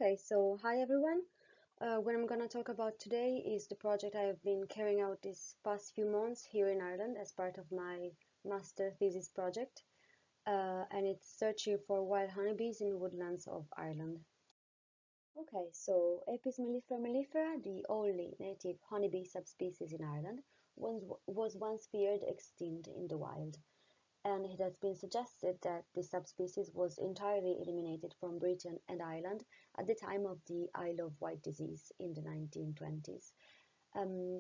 Okay, so hi everyone. What I'm gonna talk about today is the project I have been carrying out these past few months here in Ireland as part of my master thesis project, and it's searching for wild honeybees in woodlands of Ireland. Okay, so Apis mellifera mellifera, the only native honeybee subspecies in Ireland, was once feared extinct in the wild, and it has been suggested that the subspecies was entirely eliminated from Britain and Ireland at the time of the Isle of Wight disease in the 1920s.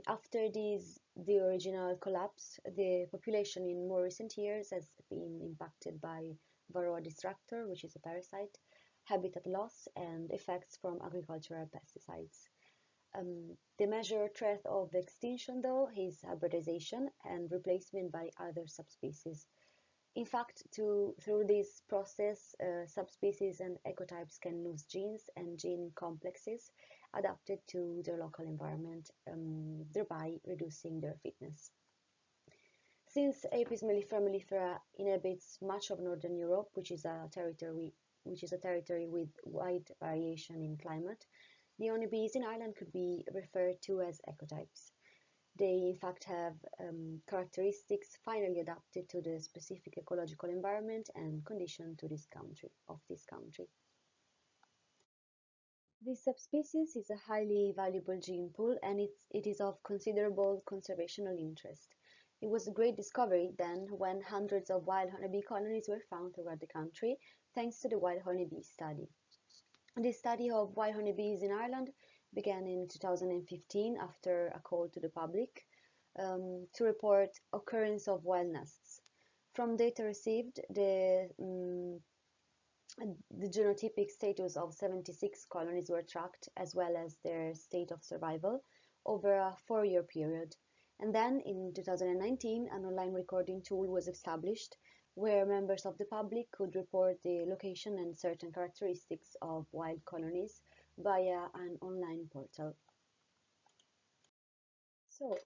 After the original collapse, the population in more recent years has been impacted by Varroa destructor, which is a parasite, habitat loss, and effects from agricultural pesticides. The major threat of extinction, though, is hybridization and replacement by other subspecies. In fact, through this process, subspecies and ecotypes can lose genes and gene complexes adapted to their local environment, thereby reducing their fitness. Since Apis mellifera mellifera inhabits much of Northern Europe, which is a territory with wide variation in climate, the honeybees in Ireland could be referred to as ecotypes. They in fact have characteristics finally adapted to the specific ecological environment and condition to this country. This subspecies is a highly valuable gene pool and it is of considerable conservational interest. It was a great discovery then when hundreds of wild honeybee colonies were found throughout the country thanks to the wild honeybee study. The study of wild honeybees in Ireland began in 2015 after a call to the public to report occurrence of wild nests. From data received, the genotypic status of 76 colonies were tracked, as well as their state of survival, over a 4-year period. And then, in 2019, an online recording tool was established where members of the public could report the location and certain characteristics of wild colonies via an online portal. So,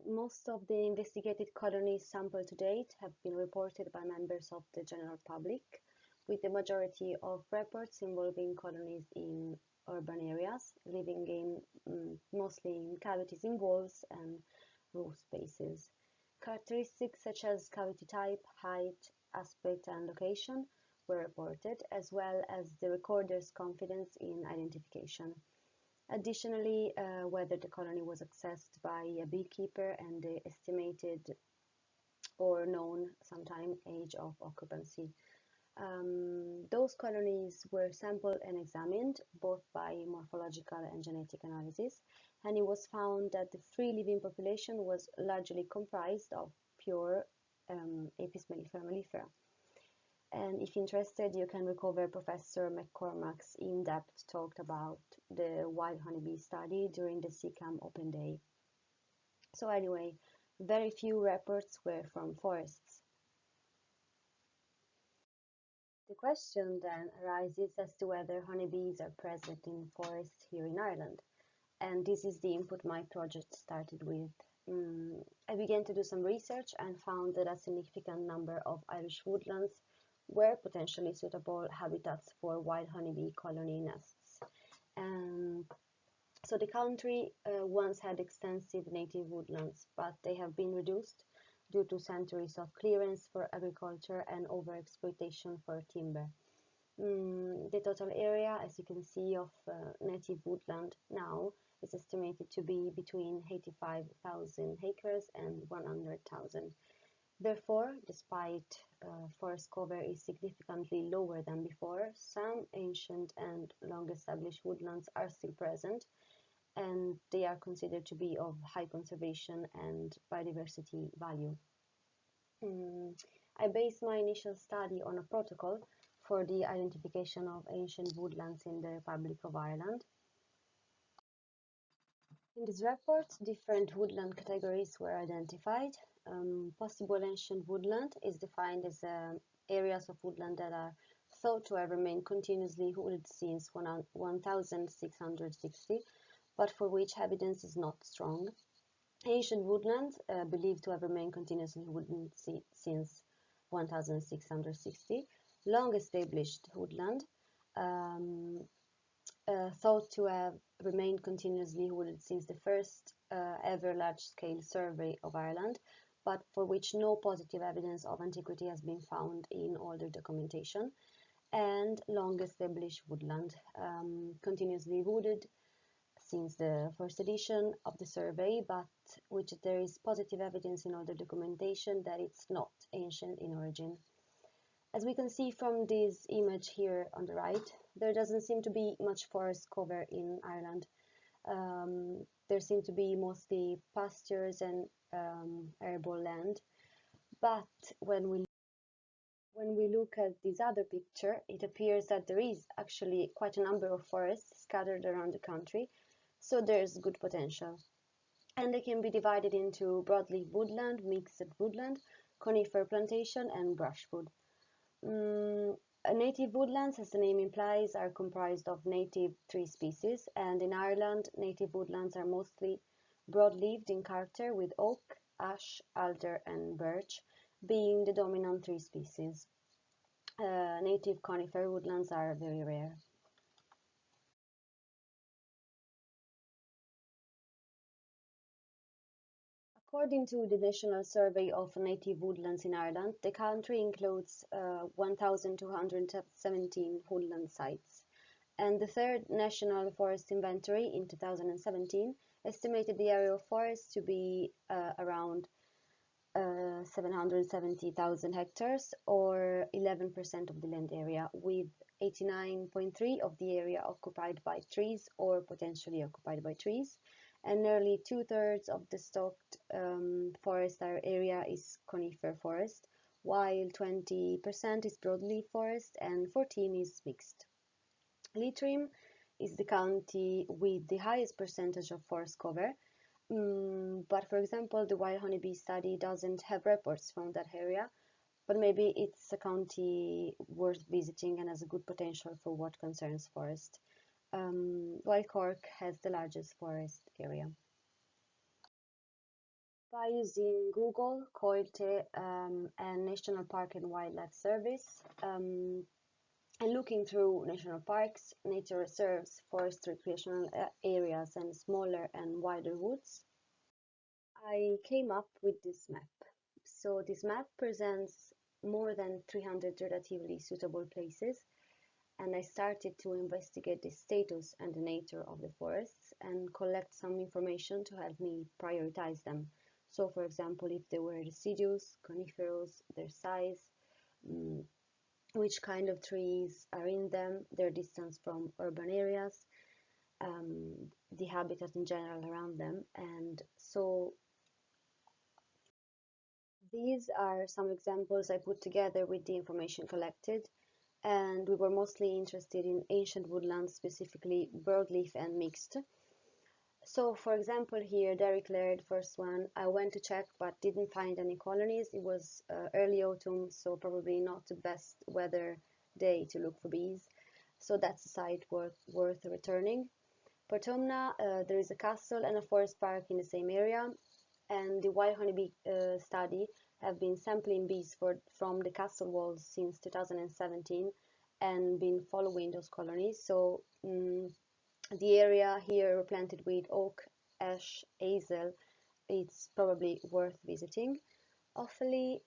most of the investigated colonies sampled to date have been reported by members of the general public, with the majority of reports involving colonies in urban areas, living in mostly in cavities in walls and roof spaces. Characteristics such as cavity type, height, aspect, and location were reported, as well as the recorder's confidence in identification. Additionally, whether the colony was accessed by a beekeeper and the estimated or known sometime age of occupancy. Those colonies were sampled and examined both by morphological and genetic analysis, and it was found that the free living population was largely comprised of pure Apis mellifera mellifera. And if interested, you can recover Professor McCormack's in-depth talk about the wild honeybee study during the SICAMM Open Day. So anyway, very few reports were from forests. The question then arises as to whether honeybees are present in forests here in Ireland. And this is the input my project started with. I began to do some research and found that a significant number of Irish woodlands were potentially suitable habitats for wild honeybee colony nests. So the country once had extensive native woodlands, but they have been reduced due to centuries of clearance for agriculture and overexploitation for timber. The total area, as you can see, of native woodland now is estimated to be between 85,000 acres and 100,000. Therefore, despite forest cover is significantly lower than before, some ancient and long-established woodlands are still present, and they are considered to be of high conservation and biodiversity value. I based my initial study on a protocol for the identification of ancient woodlands in the Republic of Ireland. In this report, different woodland categories were identified. Possible ancient woodland is defined as areas of woodland that are thought to have remained continuously wooded since 1660, but for which evidence is not strong. Ancient woodland, believed to have remained continuously wooded since 1660. Long established woodland, thought to have remained continuously wooded since the first ever large-scale survey of Ireland, but for which no positive evidence of antiquity has been found in older documentation, and long-established woodland, continuously wooded since the first edition of the survey, but which there is positive evidence in older documentation that it's not ancient in origin. As we can see from this image here on the right, there doesn't seem to be much forest cover in Ireland. There seem to be mostly pastures and arable land, but when we look at this other picture, it appears that there is actually quite a number of forests scattered around the country, so there's good potential. And they can be divided into broadleaf woodland, mixed woodland, conifer plantation, and brushwood. Native woodlands, as the name implies, are comprised of native tree species, and in Ireland, native woodlands are mostly broad-leaved in character, with oak, ash, alder, and birch being the dominant tree species. Native conifer woodlands are very rare. According to the National Survey of Native Woodlands in Ireland, the country includes 1,217 woodland sites, and the third National Forest Inventory in 2017 estimated the area of forest to be around 770,000 hectares, or 11% of the land area, with 89.3% of the area occupied by trees or potentially occupied by trees, and nearly two-thirds of the stocked forest area is conifer forest, while 20% is broadleaf forest and 14% is mixed. Leitrim is the county with the highest percentage of forest cover, but for example, the wild honeybee study doesn't have reports from that area, but maybe it's a county worth visiting and has a good potential for what concerns forest. While Cork has the largest forest area. By using Google, COILTE, and National Park and Wildlife Service, and looking through national parks, nature reserves, forest recreational areas, and smaller and wider woods, I came up with this map. So this map presents more than 300 relatively suitable places, and I started to investigate the status and the nature of the forests and collect some information to help me prioritize them. So for example, if they were deciduous, coniferous, their size, which kind of trees are in them, their distance from urban areas, the habitat in general around them. And so these are some examples I put together with the information collected, and we were mostly interested in ancient woodlands, specifically broadleaf and mixed. So for example here, Derrick Laird, first one, I went to check but didn't find any colonies. It was early autumn, so probably not the best weather day to look for bees. So that's a site worth returning. Portumna, there is a castle and a forest park in the same area, and the wild honeybee study have been sampling bees from the castle walls since 2017 and been following those colonies. So the area here replanted with oak, ash, hazel, it's probably worth visiting. Hopefully,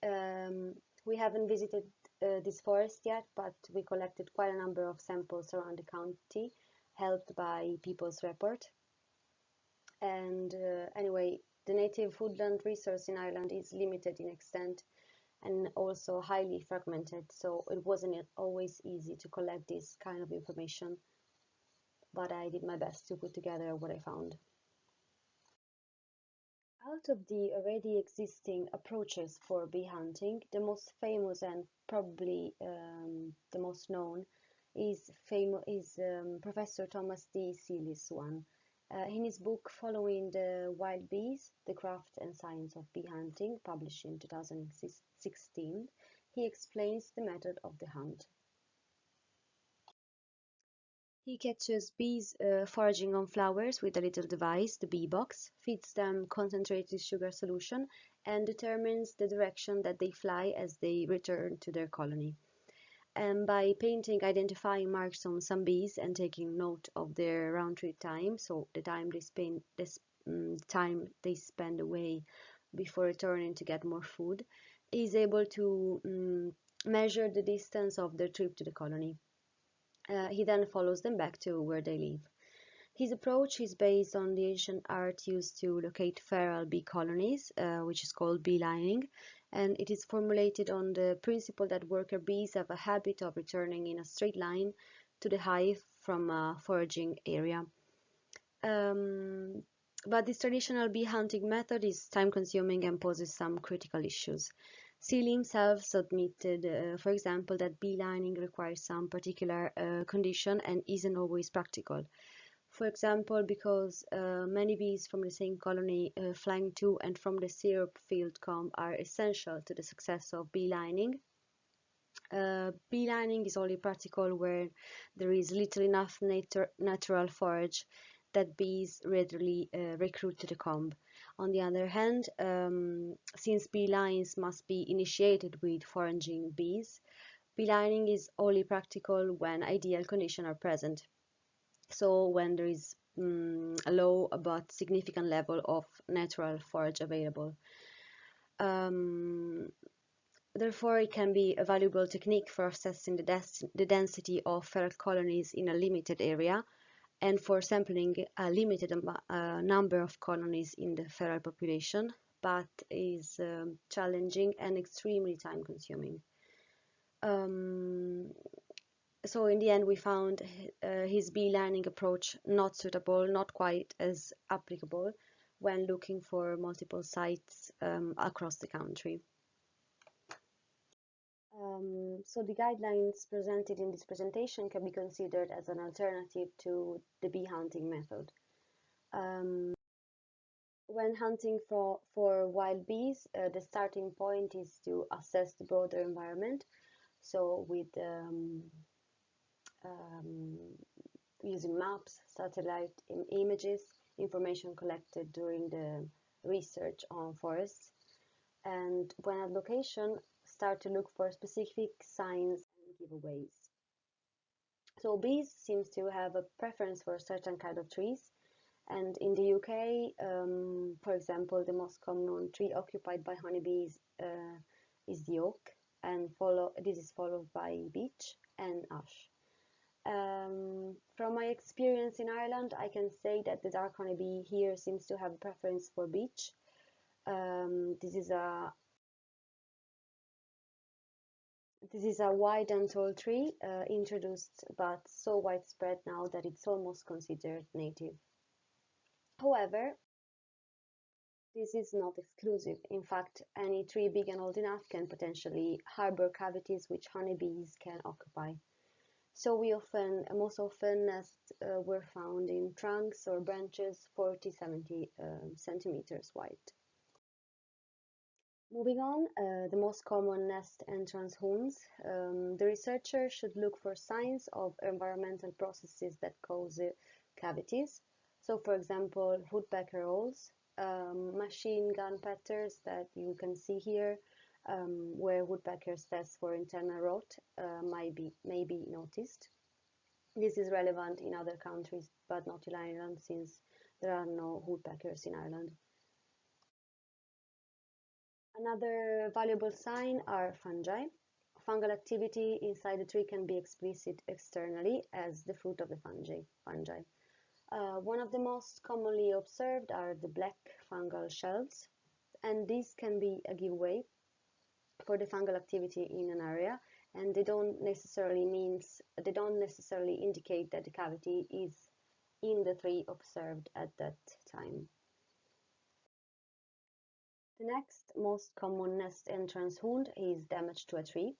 we haven't visited this forest yet, but we collected quite a number of samples around the county, helped by People's Report. And anyway, the native woodland resource in Ireland is limited in extent and also highly fragmented, so it wasn't always easy to collect this kind of information, but I did my best to put together what I found. Out of the already existing approaches for bee hunting, the most famous and probably the most known is Professor Thomas D. Seeley's one. In his book Following the Wild Bees, The Craft and Science of Bee Hunting, published in 2016, he explains the method of the hunt. He catches bees foraging on flowers with a little device, the bee box, feeds them concentrated sugar solution, and determines the direction that they fly as they return to their colony. And by painting identifying marks on some bees and taking note of their round trip time, so the time they spend away before returning to get more food, is able to measure the distance of their trip to the colony. He then follows them back to where they live. His approach is based on the ancient art used to locate feral bee colonies, which is called beelining, and it is formulated on the principle that worker bees have a habit of returning in a straight line to the hive from a foraging area. But this traditional bee hunting method is time-consuming and poses some critical issues. Seeley himself admitted, for example, that beelining requires some particular condition and isn't always practical. For example, because many bees from the same colony flying to and from the syrup field comb are essential to the success of beelining. Beelining is only practical where there is little enough natural forage that bees readily recruit to the comb. On the other hand, since beelines must be initiated with foraging bees, beelining is only practical when ideal conditions are present. So when there is a low but significant level of natural forage available. Therefore, it can be a valuable technique for assessing the density of feral colonies in a limited area and for sampling a limited number of colonies in the feral population, but is challenging and extremely time-consuming. So in the end, we found his beelining approach not suitable, not quite as applicable when looking for multiple sites across the country. So the guidelines presented in this presentation can be considered as an alternative to the bee hunting method. When hunting for wild bees, the starting point is to assess the broader environment. So with using maps, satellite images, information collected during the research on forests, and when at location, start to look for specific signs and giveaways. So bees seems to have a preference for a certain kind of trees, and in the UK, for example, the most common tree occupied by honeybees is the oak, and this is followed by beech and ash. From my experience in Ireland, I can say that the dark honeybee here seems to have a preference for beech. This is a wide and tall tree, introduced but so widespread now that it's almost considered native. However, this is not exclusive. In fact, any tree big and old enough can potentially harbor cavities which honeybees can occupy. So most often nests were found in trunks or branches 40-70 centimeters wide. Moving on, the most common nest entrance holes. The researcher should look for signs of environmental processes that cause cavities. So, for example, woodpecker holes, machine gun patterns that you can see here, where woodpeckers test for internal rot may be noticed. This is relevant in other countries, but not in Ireland, since there are no woodpeckers in Ireland. Another valuable sign are fungi. Fungal activity inside the tree can be explicit externally as the fruit of the fungi. One of the most commonly observed are the black fungal shells, and these can be a giveaway for the fungal activity in an area, and they don't necessarily indicate that the cavity is in the tree observed at that time. The next most common nest entrance wound is damage to a tree,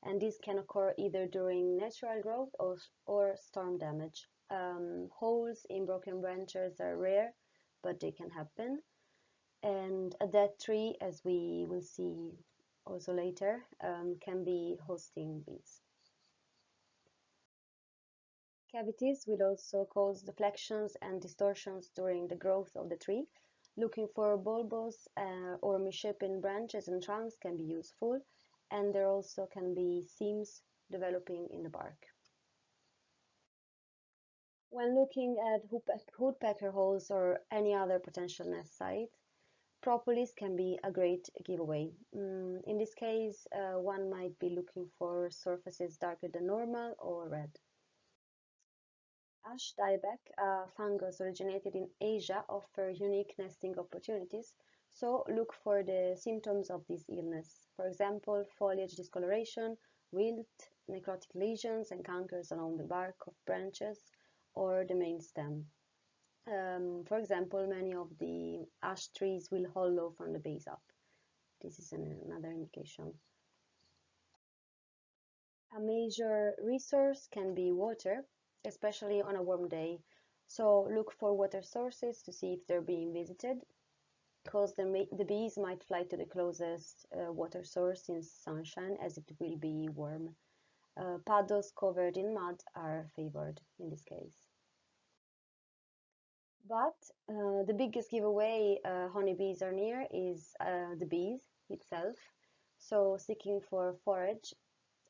and this can occur either during natural growth or storm damage. Holes in broken branches are rare, but they can happen. And a dead tree, as we will see also later, can be hosting bees. Cavities will also cause deflections and distortions during the growth of the tree. Looking for bulbous or misshapen branches and trunks can be useful, and there also can be seams developing in the bark. When looking at woodpecker holes or any other potential nest site, propolis can be a great giveaway. In this case, one might be looking for surfaces darker than normal or red. Ash dieback, a fungus originated in Asia, offer unique nesting opportunities, so look for the symptoms of this illness. For example, foliage discoloration, wilt, necrotic lesions and cankers along the bark of branches or the main stem. For example, many of the ash trees will hollow from the base up. This is another indication. A major resource can be water, especially on a warm day. So look for water sources to see if they're being visited, because the bees might fly to the closest water source in sunshine as it will be warm. Puddles covered in mud are favored in this case. But the biggest giveaway honeybees are near is the bees itself. So seeking for forage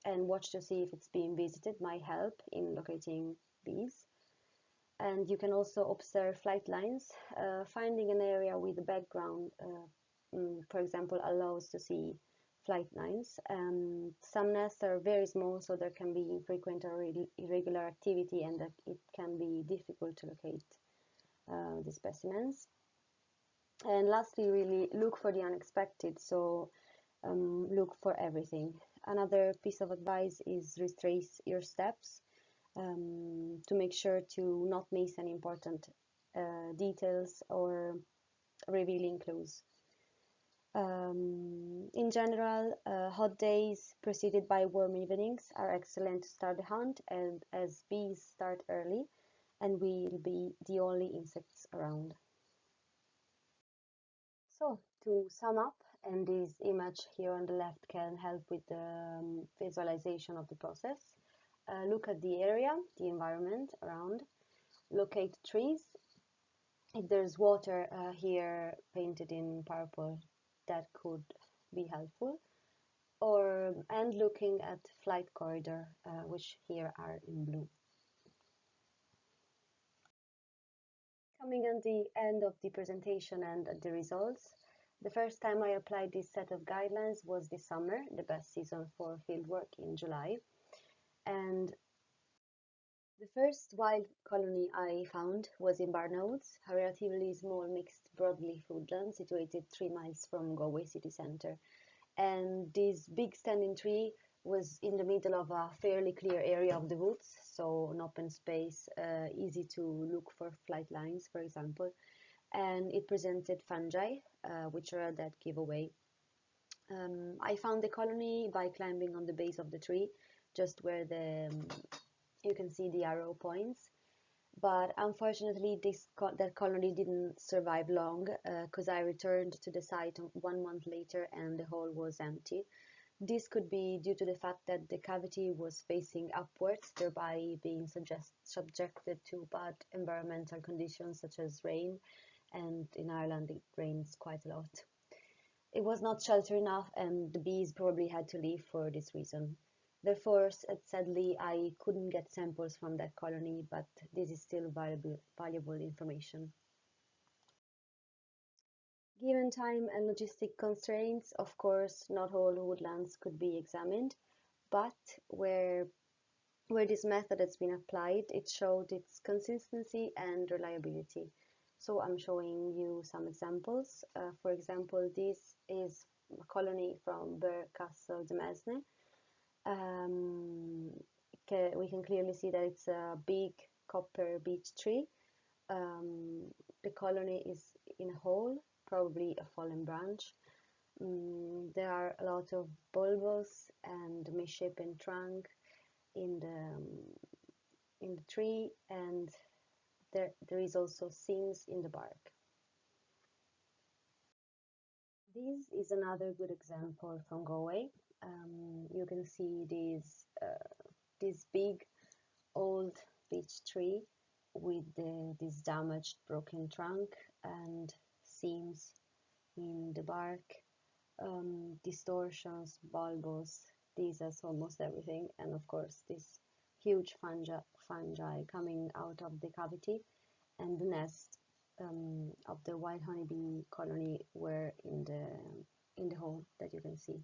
and watch to see if it's being visited might help in locating bees. And you can also observe flight lines. Finding an area with a background, for example, allows to see flight lines. Some nests are very small, so there can be infrequent or irregular activity, and that it can be difficult to locate the specimens. And lastly, really look for the unexpected, so look for everything. Another piece of advice is retrace your steps to make sure to not miss any important details or revealing clues. In general, hot days preceded by warm evenings are excellent to start the hunt, and as bees start early and will be the only insects around. So, to sum up, and this image here on the left can help with the visualization of the process. Look at the area, the environment around, locate trees. If there's water here painted in purple, that could be helpful. And looking at flight corridor, which here are in blue. Coming on the end of the presentation and the results, the first time I applied this set of guidelines was this summer, the best season for fieldwork in July. And the first wild colony I found was in Barnolds, a relatively small mixed broadleaf woodland situated 3 miles from Galway city centre. And this big standing tree was in the middle of a fairly clear area of the woods, so an open space, easy to look for flight lines, for example. And it presented fungi, which are a dead giveaway. I found the colony by climbing on the base of the tree, just where you can see the arrow points. But unfortunately, that colony didn't survive long, because I returned to the site 1 month later and the hole was empty. This could be due to the fact that the cavity was facing upwards, thereby being subjected to bad environmental conditions such as rain, and in Ireland it rains quite a lot. It was not shelter enough, and the bees probably had to leave for this reason. Therefore, sadly, I couldn't get samples from that colony, but this is still valuable information. Given time and logistic constraints, of course, not all woodlands could be examined, but where this method has been applied, it showed its consistency and reliability. So I'm showing you some examples. For example, this is a colony from Birr Castle de Mesne. We can clearly see that it's a big copper beech tree. The colony is in a hole, probably a fallen branch. There are a lot of bulbous and misshapen trunk in the tree, and there is also seams in the bark. This is another good example from Galway. You can see this big old beech tree with this damaged broken trunk and seams in the bark, distortions, bulbous these as almost everything, and of course this huge fungi coming out of the cavity, and the nest of the wild honeybee colony were in the hole that you can see.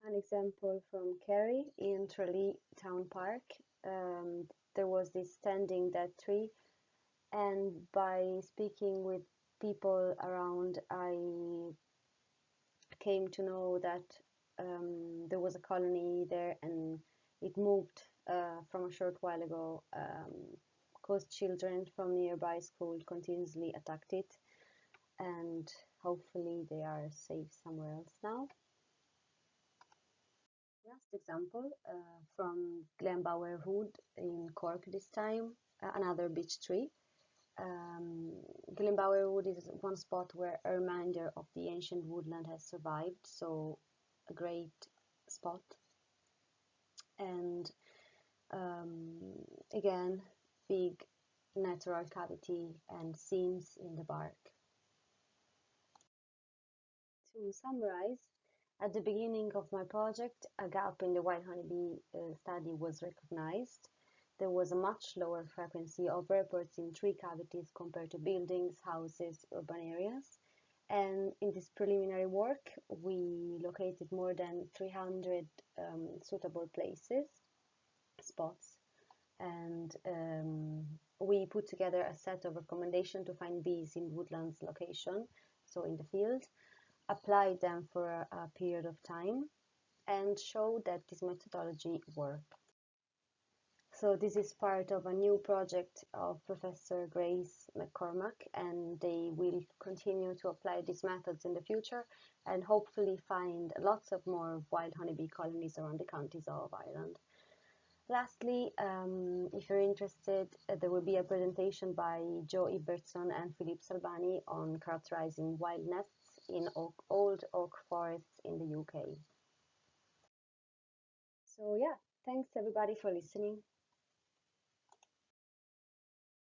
An example from Kerry in Tralee Town Park. There was this standing dead tree, and by speaking with people around, I came to know that there was a colony there, and it moved from a short while ago because children from nearby school continuously attacked it, and hopefully they are safe somewhere else now. Last example from Glenbower Wood in Cork this time, another beech tree. Glenbower Wood is one spot where a reminder of the ancient woodland has survived, so a great spot. And again, big natural cavity and seams in the bark. To summarize, at the beginning of my project, a gap in the wild honeybee study was recognized. There was a much lower frequency of reports in tree cavities compared to buildings, houses, urban areas. And in this preliminary work, we located more than 300 suitable places, spots, and we put together a set of recommendations to find bees in Woodlands location, so in the field, applied them for a period of time, and showed that this methodology worked. So this is part of a new project of Professor Grace McCormack, and they will continue to apply these methods in the future and hopefully find lots of more wild honeybee colonies around the counties of Ireland. Lastly, if you're interested, there will be a presentation by Joe Ibertson and Philippe Salvani on characterizing wild nests in old oak forests in the UK. So yeah, thanks everybody for listening.